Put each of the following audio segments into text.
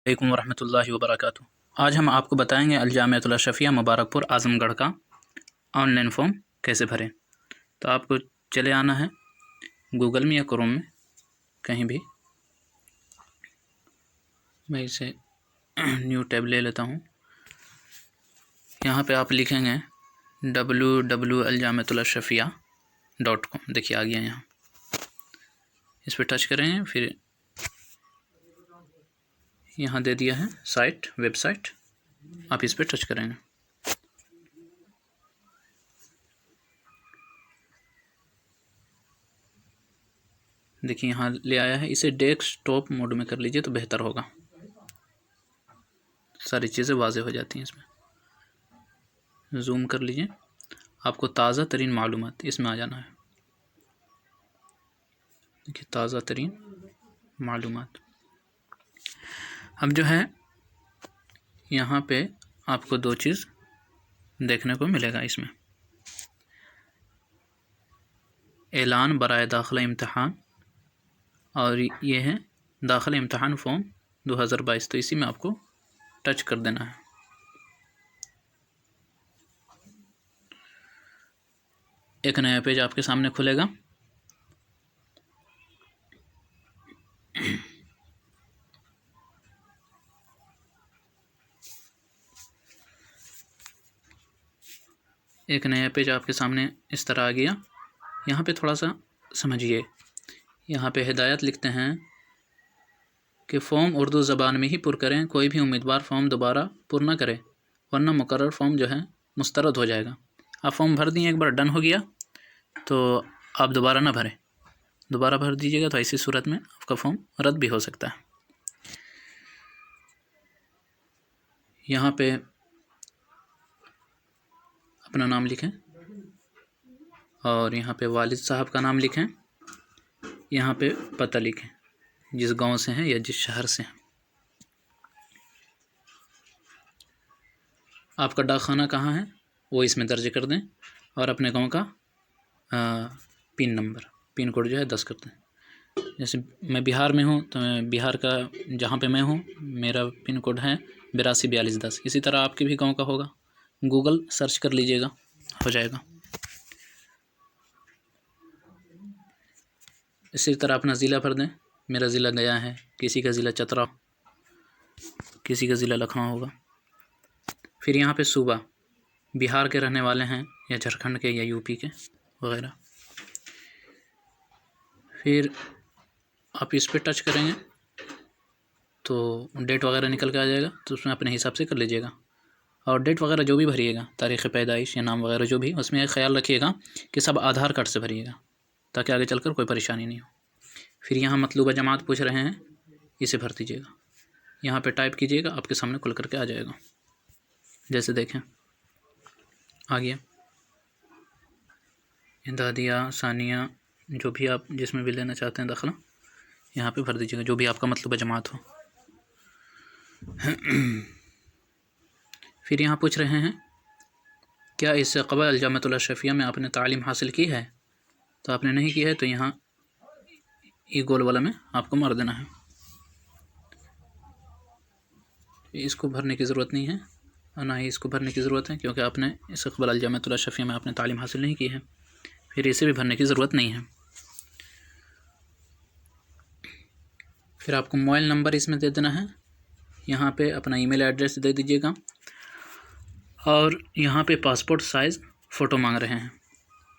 अलैकुम वरहमतुल्लाहि वबरकातुहू। आज हम आपको बताएंगे अल-जामिअतुल अशरफिया मुबारकपुर आज़मगढ़ का ऑनलाइन फॉर्म कैसे भरें। तो आपको चले आना है गूगल में या क्रोम में, कहीं भी। मैं इसे न्यू टैब ले लेता हूँ। यहाँ पे आप लिखेंगे www.aljamiatulashrafia.com। देखिए आ गया यहाँ, इस पर टच करेंगे। फिर यहाँ दे दिया है साइट, वेबसाइट, आप इस पर टच करेंगे। देखिए यहाँ ले आया है, इसे डेस्कटॉप मोड में कर लीजिए तो बेहतर होगा, सारी चीज़ें वाज़ेह हो जाती हैं इसमें। जूम कर लीजिए, आपको ताज़ा तरीन मालूमात इसमें आ जाना है। देखिए ताज़ा तरीन मालूमात। अब जो है यहाँ पे आपको दो चीज़ देखने को मिलेगा इसमें, ऐलान बराए दाखिला इम्तहान, और ये है दाखिला इम्तहान फॉर्म 2022। तो इसी में आपको टच कर देना है। एक नया पेज आपके सामने खुलेगा। एक नया पेज आपके सामने इस तरह आ गया। यहाँ पे थोड़ा सा समझिए, यहाँ पे हिदायत लिखते हैं कि फ़ॉर्म उर्दू ज़बान में ही पुर करें। कोई भी उम्मीदवार फ़ॉर्म दोबारा पुर ना करे, वरना मुकर्रर फ़ॉर्म जो है मुस्तरद हो जाएगा। आप फ़ॉर्म भर दिए, एक बार डन हो गया तो आप दोबारा ना भरें। दोबारा भर दीजिएगा तो ऐसी सूरत में आपका फ़ॉर्म रद्द भी हो सकता है। यहाँ पे अपना नाम लिखें और यहाँ पे वालिद साहब का नाम लिखें। यहाँ पे पता लिखें, जिस गांव से हैं या जिस शहर से हैं। आपका डाकखाना कहाँ है वो इसमें दर्ज कर दें, और अपने गांव का पिन नंबर, पिन कोड जो है 10 कर दें। जैसे मैं बिहार में हूँ तो मैं बिहार का, जहाँ पे मैं हूँ, मेरा पिन कोड है 824210। इसी तरह आपके भी गांव का होगा, गूगल सर्च कर लीजिएगा, हो जाएगा। इसी तरह अपना ज़िला भर दें। मेरा ज़िला गया है, किसी का ज़िला चतरा, किसी का ज़िला लखनऊ होगा। फिर यहाँ पे सूबा, बिहार के रहने वाले हैं या झारखंड के या यूपी के वगैरह। फिर आप इस पर टच करेंगे तो डेट वगैरह निकल के आ जाएगा, तो उसमें अपने हिसाब से कर लीजिएगा। और डेट वगैरह जो भी भरिएगा, तारीख़ पैदाइश या नाम वगैरह जो भी, उसमें एक ख्याल रखिएगा कि सब आधार कार्ड से भरिएगा, ताकि आगे चलकर कोई परेशानी नहीं हो। फिर यहाँ मतलूबा जमात पूछ रहे हैं, इसे भर दीजिएगा। यहाँ पे टाइप कीजिएगा, आपके सामने खुल करके आ जाएगा। जैसे देखें आ गया। इंदादिया, सानिया, जो भी आप जिसमें भी लेना चाहते हैं दाखिला, यहाँ पे भर दीजिएगा, जो भी आपका मतलूबा जमात हो। फिर यहाँ पूछ रहे हैं क्या इससे क़बल अल-जामिअतुल अशरफिया में आपने तालीम हासिल की है। तो आपने नहीं की है तो यहाँ ई गोल वाला में आपको मार देना है। इसको भरने की ज़रूरत नहीं है, और ना ही इसको भरने की ज़रूरत है, क्योंकि आपने इससे क़बल अल-जामिअतुल अशरफिया में आपने तालीम हासिल नहीं की है। फिर इसे भी भरने की ज़रूरत नहीं है। फिर आपको मोबाइल नंबर इसमें दे देना है। यहाँ पे अपना ईमेल एड्रेस दे दीजिएगा, और यहाँ पे पासपोर्ट साइज़ फ़ोटो मांग रहे हैं।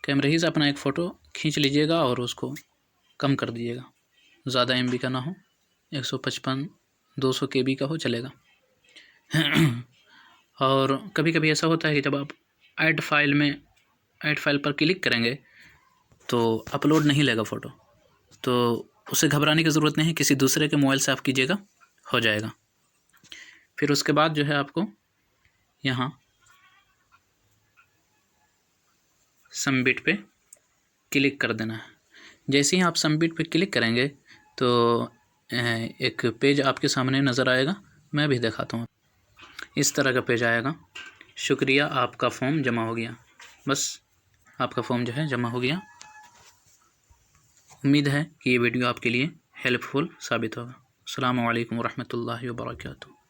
कैमरे से अपना एक फ़ोटो खींच लीजिएगा और उसको कम कर दीजिएगा, ज़्यादा MB का ना हो, 155 200 KB का हो चलेगा। और कभी कभी ऐसा होता है कि जब आप ऐड फाइल पर क्लिक करेंगे तो अपलोड नहीं लेगा फ़ोटो, तो उसे घबराने की ज़रूरत नहीं है, किसी दूसरे के मोबाइल से आप कीजिएगा, हो जाएगा। फिर उसके बाद जो है आपको यहाँ सबमिट पे क्लिक कर देना है। जैसे ही आप सबमिट पे क्लिक करेंगे तो एक पेज आपके सामने नज़र आएगा, मैं भी दिखाता हूँ। इस तरह का पेज आएगा, शुक्रिया आपका फ़ॉर्म जमा हो गया। बस आपका फ़ॉर्म जो है जमा हो गया। उम्मीद है कि ये वीडियो आपके लिए हेल्पफुल साबित होगा। अस्सलामु अलैकुम वरहमतुल्लाहि वबरकातुहू।